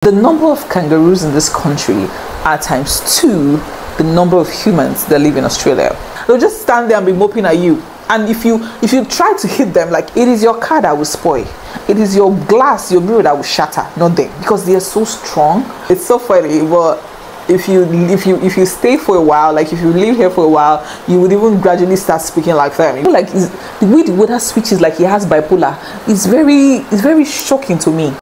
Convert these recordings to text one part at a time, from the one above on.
The number of kangaroos in this country are times 2 the number of humans that live in Australia. They'll just stand there and be moping at you. And if you try to hit them, like, it is your car that will spoil. It is your glass, your mirror that will shatter, not them, because they are so strong. It's so funny, but if you stay for a while, like if you live here for a while, you would even gradually start speaking like them. You know, like the way the weather switches, like he has bipolar. It's very shocking to me.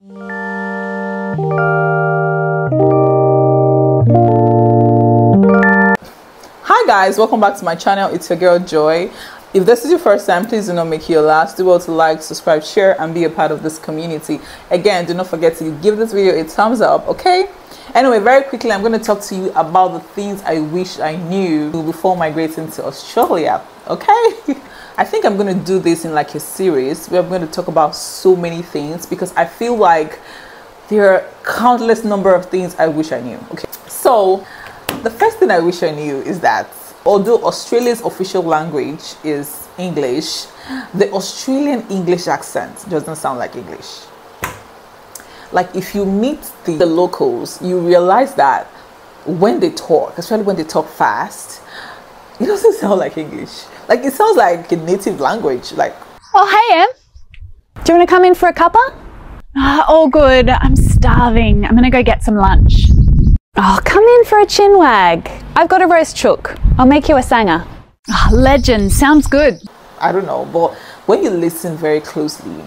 Hi guys, welcome back to my channel. It's your girl Joy. If this is your first time, please do not make it your last. Do well to like, subscribe, share, and be a part of this community. Again, do not forget to give this video a thumbs up, okay? Anyway, very quickly, I'm going to talk to you about the things I wish I knew before migrating to Australia, okay? I think I'm going to do this in like a series where I'm going to talk about so many things, because I feel like there are countless number of things I wish I knew, okay? So the first thing I wish I knew is that although Australia's official language is English, the Australian English accent doesn't sound like English. Like if you meet the locals, you realize that when they talk, especially when they talk fast, it doesn't sound like English. Like it sounds like a native language. Like, oh, hey Em, do you want to come in for a cuppa? All good, I'm starving. I'm gonna go get some lunch. Oh, come in for a chin wag. I've got a roast chook. I'll make you a sanger. Oh, legend, sounds good. I don't know, but when you listen very closely,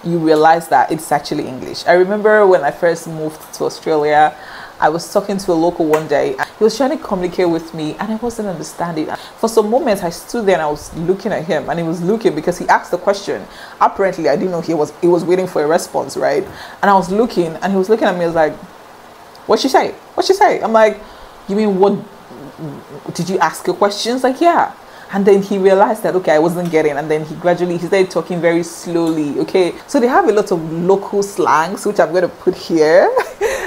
you realize that it's actually English. I remember when I first moved to Australia, I was talking to a local one day. He was trying to communicate with me and I wasn't understanding. For some moments I stood there and I was looking at him, and he was looking because he asked the question. Apparently I didn't know he was waiting for a response, right? And I was looking and he was looking at me. I was like, what'd she say? What'd she say? I'm like, you mean what? Did you ask her questions? Like, yeah. And then he realized that, okay, I wasn't getting, and then he started talking very slowly, okay? So they have a lot of local slangs, which I'm going to put here.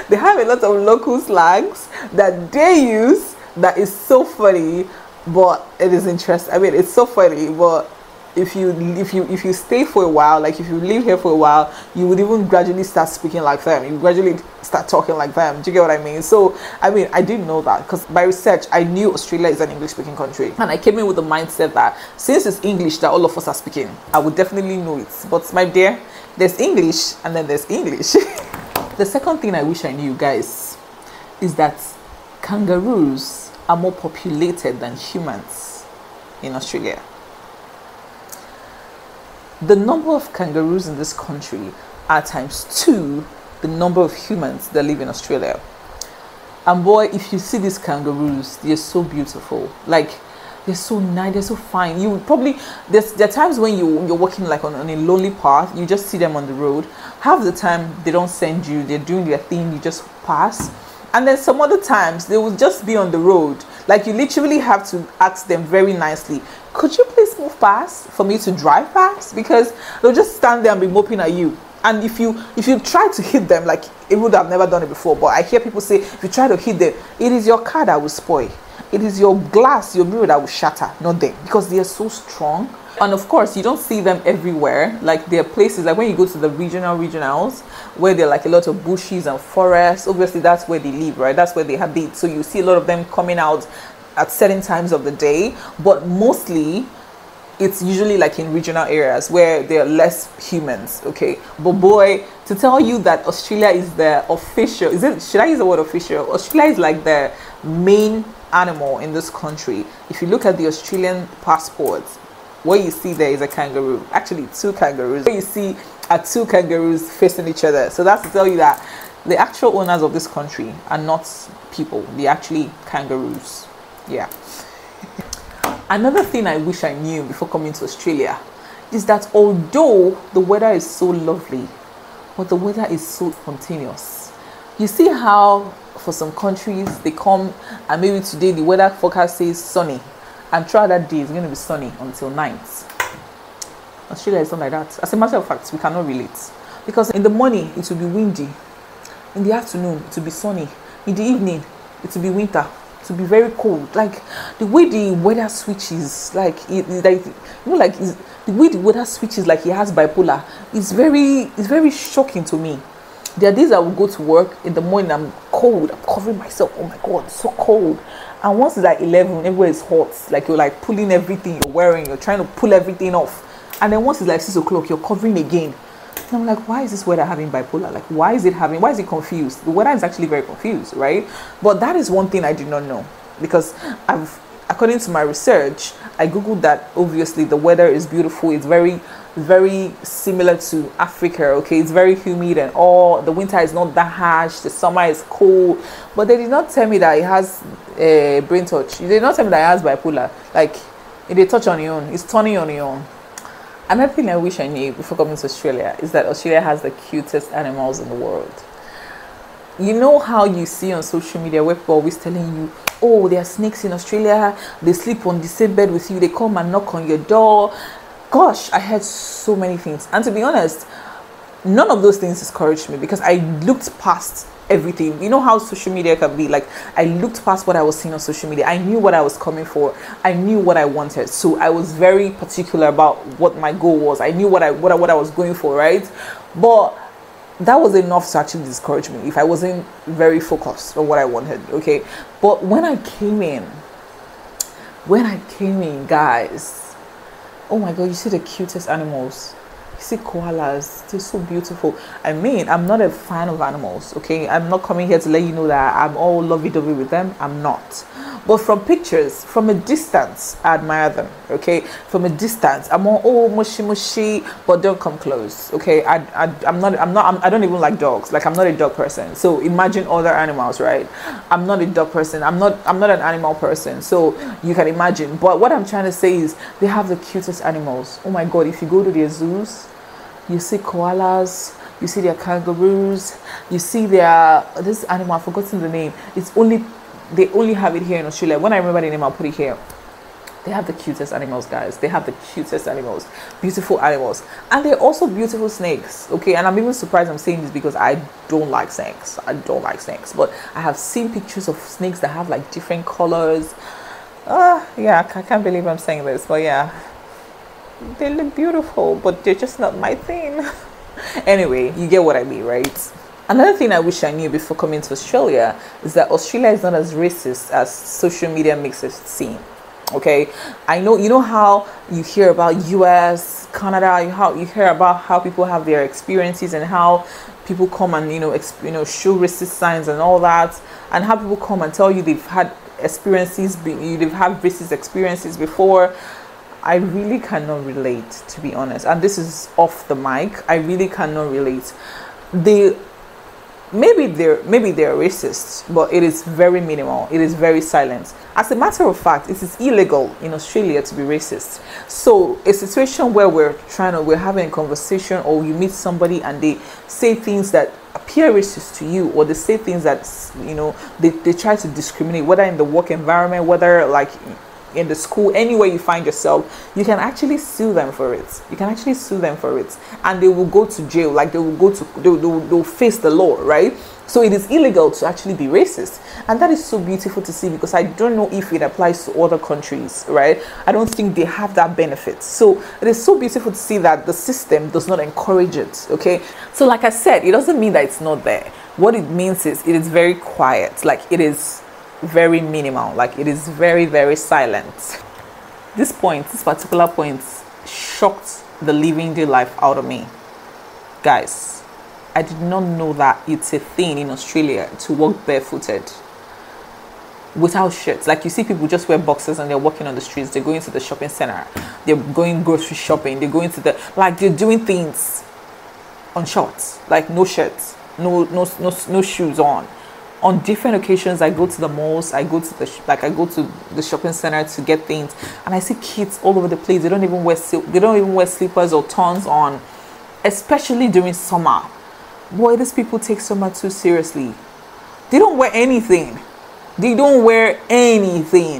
They have a lot of local slangs that they use that is so funny, but it is interesting. I mean, it's so funny, but if you stay for a while, like if you live here for a while, you would even gradually start speaking like them. You gradually start talking like them. Do you get what I mean? So I mean, I didn't know that because by research I knew Australia is an English speaking country, and I came in with the mindset that since it's English that all of us are speaking, I would definitely know it. But my dear, there's English and then there's English. The second thing I wish I knew, guys, is that kangaroos are more populated than humans in Australia. The number of kangaroos in this country are times 2 the number of humans that live in Australia. And boy, if you see these kangaroos, they're so beautiful. Like, they're so nice, they're so fine. You would probably, there are times when you're walking like on a lonely path, you just see them on the road. Half the time they don't send you, they're doing their thing, you just pass. And then some other times they will just be on the road. Like you literally have to ask them very nicely, could you please move past for me to drive past? Because they'll just stand there and be moping at you. And if you try to hit them, like it would have never done it before, but I hear people say if you try to hit them, it is your car that will spoil. It is your glass, your mirror that will shatter, not them, because they are so strong. And of course, you don't see them everywhere. Like there are places, like when you go to the regionals, where there are like a lot of bushes and forests. Obviously, that's where they live, right? That's where they habit. So you see a lot of them coming out at certain times of the day. But mostly, it's usually like in regional areas where there are less humans, okay? But boy, to tell you that Australia is the official, should I use the word official? Australia is like the main animal in this country. If you look at the Australian passports, what you see there is a kangaroo. Actually, 2 kangaroos. What you see are 2 kangaroos facing each other. So that's to tell you that the actual owners of this country are not people. They're actually kangaroos. Yeah. Another thing I wish I knew before coming to Australia is that although the weather is so lovely, but the weather is so spontaneous. You see how for some countries they come and maybe today the weather forecast says sunny, and throughout that day it's going to be sunny until night. Australia is not like that. As a matter of fact, we cannot relate, because in the morning it will be windy, in the afternoon it will be sunny, in the evening it will be winter, it will be very cold. Like the way the weather switches, like the way the weather switches, like it has bipolar. It's very shocking to me. There are days I will go to work in the morning, I'm cold, I'm covering myself, oh my god, it's so cold. And once it's like 11, everywhere is hot, like you're like pulling everything you're wearing, you're trying to pull everything off. And then once it's like 6 o'clock, you're covering again. And I'm like, why is this weather having bipolar? Like, why is it confused? The weather is actually very confused, right? But that is one thing I did not know, because according to my research, I googled that obviously the weather is beautiful. It's very, very similar to Africa. Okay, it's very humid and all. The winter is not that harsh. The summer is cool. But they did not tell me that it has brain touch. They did not tell me that it has bipolar. Like, if they touch on your own, it's turning on your own. Another thing I wish I knew before coming to Australia is that Australia has the cutest animals in the world. You know how you see on social media where people are always telling you, oh, there are snakes in Australia, they sleep on the same bed with you, they come and knock on your door. Gosh, I heard so many things. And to be honest, none of those things discouraged me, because I looked past everything. You know how social media can be like, I looked past what I was seeing on social media. I knew what I was coming for. I knew what I wanted. So I was very particular about what my goal was. I knew what I was going for, right? But that was enough to actually discourage me if I wasn't very focused on what I wanted. Okay, but when I came in, guys, oh my god, you see the cutest animals. You see koalas, they're so beautiful. I mean, I'm not a fan of animals, okay? I'm not coming here to let you know that I'm all lovey-dovey with them. I'm not. But from pictures, from a distance, I admire them, okay? From a distance, I'm all, oh, mushy, but don't come close, okay? I don't even like dogs. Like, I'm not a dog person. So imagine other animals, right? I'm not a dog person. I'm not an animal person. So you can imagine. But what I'm trying to say is they have the cutest animals. Oh my God, if you go to their zoos, you see koalas, you see their kangaroos, you see their, this animal, I've forgotten the name. They only have it here in Australia. When I remember the name, I'll put it here. They have the cutest animals, guys. They have the cutest animals, beautiful animals. And they're also beautiful snakes, okay? And I'm even surprised I'm saying this because I don't like snakes. I don't like snakes. But I have seen pictures of snakes that have like different colors. Yeah, I can't believe I'm saying this, but yeah. They look beautiful, but they're just not my thing. Anyway, you get what I mean, right? Another thing I wish I knew before coming to Australia is that Australia is not as racist as social media makes it seem. Okay, I know, you know how you hear about US, Canada, how you hear about how people have their experiences and how people come and show racist signs and all that, and how people come and tell you they've had experiences, they've had racist experiences before. I really cannot relate, to be honest, and this is off the mic. I really cannot relate. Maybe they're racist, but it is very minimal. It is very silent. As a matter of fact, it is illegal in Australia to be racist. So a situation where we're having a conversation, or you meet somebody and they say things that appear racist to you, or they say things that they try to discriminate, whether in the work environment, whether like in the school, anywhere you find yourself, you can actually sue them for it. And they will go to jail. Like they'll face the law, right? So it is illegal to actually be racist, and that is so beautiful to see, because I don't know if it applies to other countries, right? I don't think they have that benefit. So it is so beautiful to see that the system does not encourage it. Okay, so like I said, it doesn't mean that it's not there. What it means is it is very quiet. Like, it is very minimal. Like, it is very, very silent. This particular point shocked the living day life out of me, guys. I did not know that it's a thing in Australia to walk barefooted without shirts. Like, you see people just wear boxers and they're walking on the streets. They're going to the shopping center, they're going grocery shopping, they're going to they're doing things on shorts, like no shirts, no shoes on. On different occasions, I go to the malls, I go to the shopping center to get things, and I see kids all over the place. They don't even wear slippers or turns on, especially during summer. Boy, these people take summer too seriously. They don't wear anything.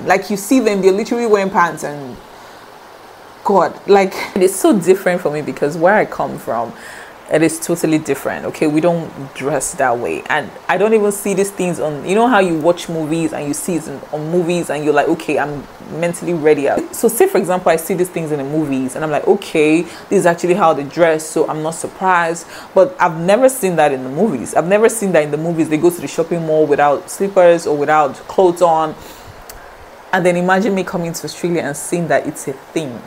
Like, you see them, they're literally wearing pants, and God, like, it's so different for me, because where I come from, it is totally different. Okay, we don't dress that way, and I don't even see these things on, you know how you watch movies and you see it on movies and you're like, okay, I'm mentally ready. So say for example, I see these things in the movies and I'm like, okay, this is actually how they dress, so I'm not surprised. But I've never seen that in the movies. I've never seen that in the movies. They go to the shopping mall without slippers or without clothes on. And then imagine me coming to Australia and seeing that it's a thing,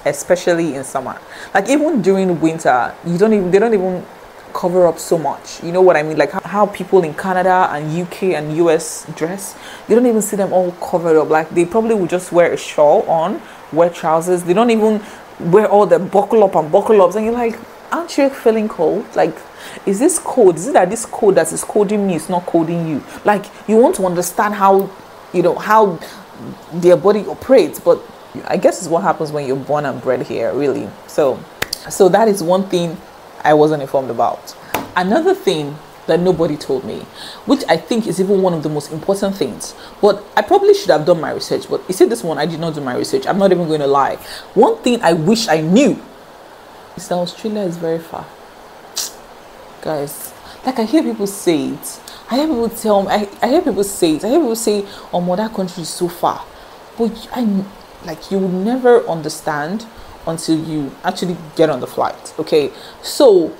especially in summer. Like even during winter, they don't even cover up so much. You know what I mean? Like how people in Canada and UK and US dress, you don't even see them all covered up. Like they probably would just wear a shawl on, wear trousers. They don't even wear all the buckle up and buckle ups. And you're like, aren't you feeling cold? Like, is this cold? Is it that this cold that is colding me is not colding you? Like you want to understand how, you know, how their body operates. But I guess it's what happens when you're born and bred here, really. So that is one thing I wasn't informed about. Another thing that nobody told me, which I think is even one of the most important things, but I probably should have done my research, but you see this one, I did not do my research. I'm not even going to lie. One thing I wish I knew is that Australia is very far. Guys, like I hear people say it. I hear people tell me, I hear people say it. I hear people say, oh, my, that country is so far. But like you will never understand until you actually get on the flight. Okay, so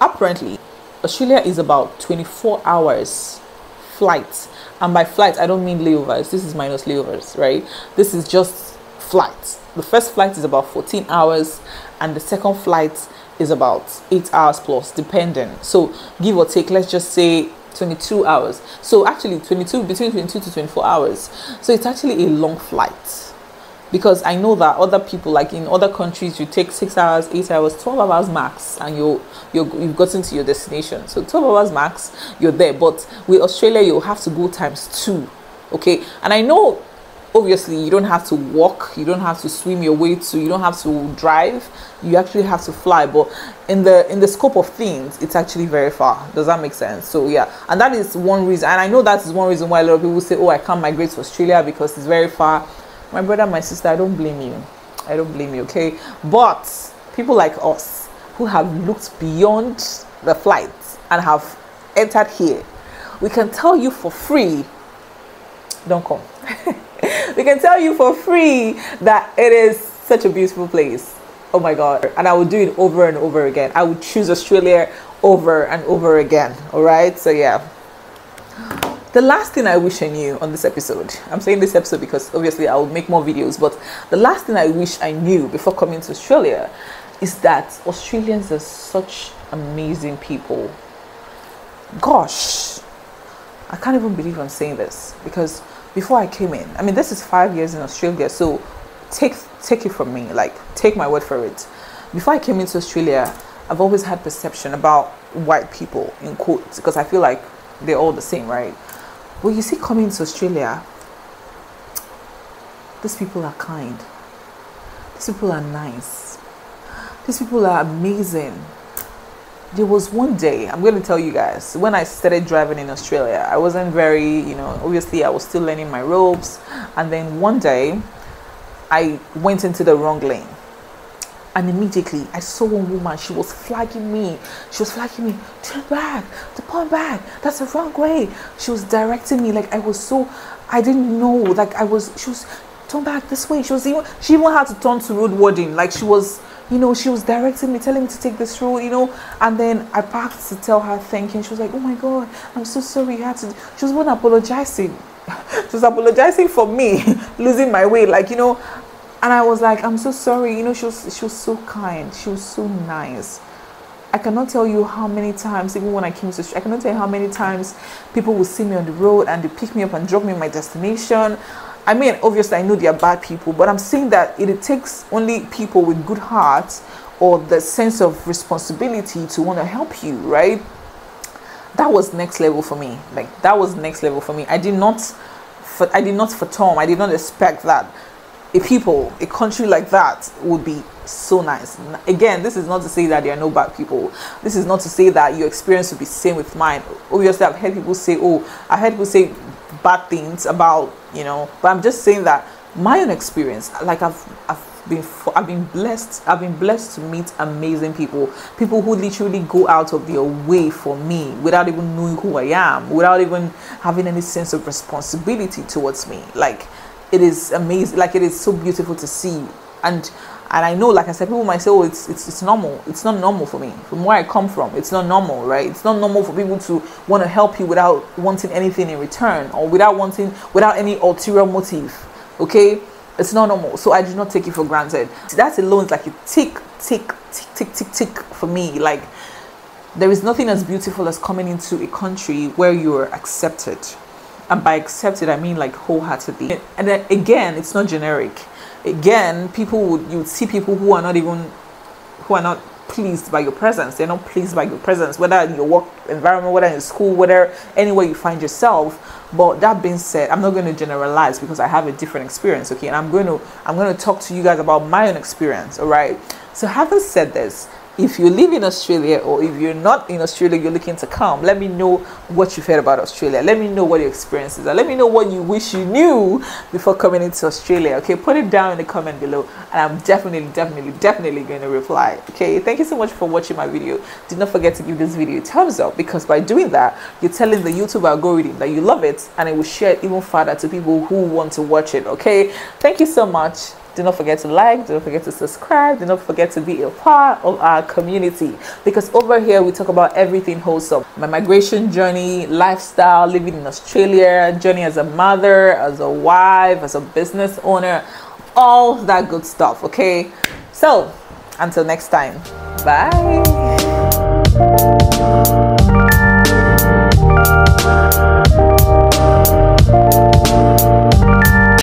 apparently Australia is about 24 hours flight, and by flight I don't mean layovers. This is minus layovers, right? This is just flights. The first flight is about 14 hours and the second flight is about 8 hours plus, depending. So give or take, let's just say 22 hours. So actually between 22 to 24 hours. So it's actually a long flight, because I know that other people, like in other countries, you take 6 hours, 8 hours, 12 hours max, and you've gotten to your destination. So 12 hours max, you're there. But with Australia, you'll have to go times 2. Okay, and I know obviously you don't have to walk, you don't have to swim your way to, you don't have to drive, you actually have to fly. But in the scope of things, it's actually very far. Does that make sense? So yeah, and that is one reason, and I know that is one reason why a lot of people say, oh, I can't migrate to Australia because it's very far. My brother, my sister, I don't blame you. I don't blame you, okay? But people like us who have looked beyond the flights and have entered here, we can tell you for free, don't come. We can tell you for free that it is such a beautiful place. Oh my God. And I would do it over and over again. I would choose Australia over and over again. All right. So yeah. The last thing I wish I knew on this episode, I'm saying this episode because obviously I will make more videos, but the last thing I wish I knew before coming to Australia is that Australians are such amazing people. Gosh, I can't even believe I'm saying this, because before I came in, I mean, this is 5 years in Australia, so take it from me, like take my word for it. Before I came into Australia, I've always had perception about white people, in quotes, because I feel like they're all the same, right? But you see, coming to Australia, these people are kind, these people are nice, these people are amazing. There was one day, I'm going to tell you guys, when I started driving in Australia, I wasn't very, obviously I was still learning my ropes. And then one day I went into the wrong lane, and immediately I saw one woman. She was flagging me, turn back, turn back, that's the wrong way. She was directing me, like I didn't know, like she was, turn back this way. She even had to turn to road wording, like she was directing me, telling me to take this road, and then I parked to tell her thank you. She was like, oh my God, I'm so sorry you had to. She was one apologizing. She was apologizing for me losing my way, and I was like, I'm so sorry. She was so kind. She was so nice. I cannot tell you how many times, even when I came to, I cannot tell you how many times people would see me on the road and they pick me up and drop me in my destination. I mean, obviously, I know they are bad people, but I'm saying that it takes only people with good hearts or the sense of responsibility to want to help you, right? That was next level for me. Like, that was next level for me. I did not fathom, I did not expect that a country like that would be so nice. Again, this is not to say that there are no bad people. This is not to say that your experience will be the same with mine. Obviously, I've heard people say bad things about, but I'm just saying that my own experience, like I've I've been blessed to meet amazing people who literally go out of their way for me without even knowing who I am, without even having any sense of responsibility towards me. Like, it is amazing. Like, it is so beautiful to see. And I know, like I said, people might say, oh, it's normal. It's not normal for me. From where I come from, it's not normal, right? It's not normal for people to want to help you without wanting anything in return, or without any ulterior motive. Okay? It's not normal. So I do not take it for granted. That alone is like a tick for me. Like, there is nothing as beautiful as coming into a country where you're accepted. And by accepted, I mean like wholeheartedly. And then again, it's not generic. Again, you would see people who are not pleased by your presence. They're not pleased by your presence, whether in your work environment, whether in school, whether anywhere you find yourself. But that being said, I'm not going to generalize because I have a different experience, okay? And I'm going to talk to you guys about my own experience, all right? So having said this, if you live in Australia, or if you're not in Australia, you're looking to come, let me know what you've heard about Australia. Let me know what your experiences are. Let me know what you wish you knew before coming into Australia. Okay, put it down in the comment below, and I'm definitely going to reply. Okay, thank you so much for watching my video. Do not forget to give this video a thumbs up, because by doing that, you're telling the YouTube algorithm that you love it, and it will share it even further to people who want to watch it. Okay, thank you so much. Do not forget to like, do not forget to subscribe, do not forget to be a part of our community, because over here we talk about everything wholesome. My migration journey, lifestyle, living in Australia, journey as a mother, as a wife, as a business owner, all that good stuff, okay? So, until next time, bye!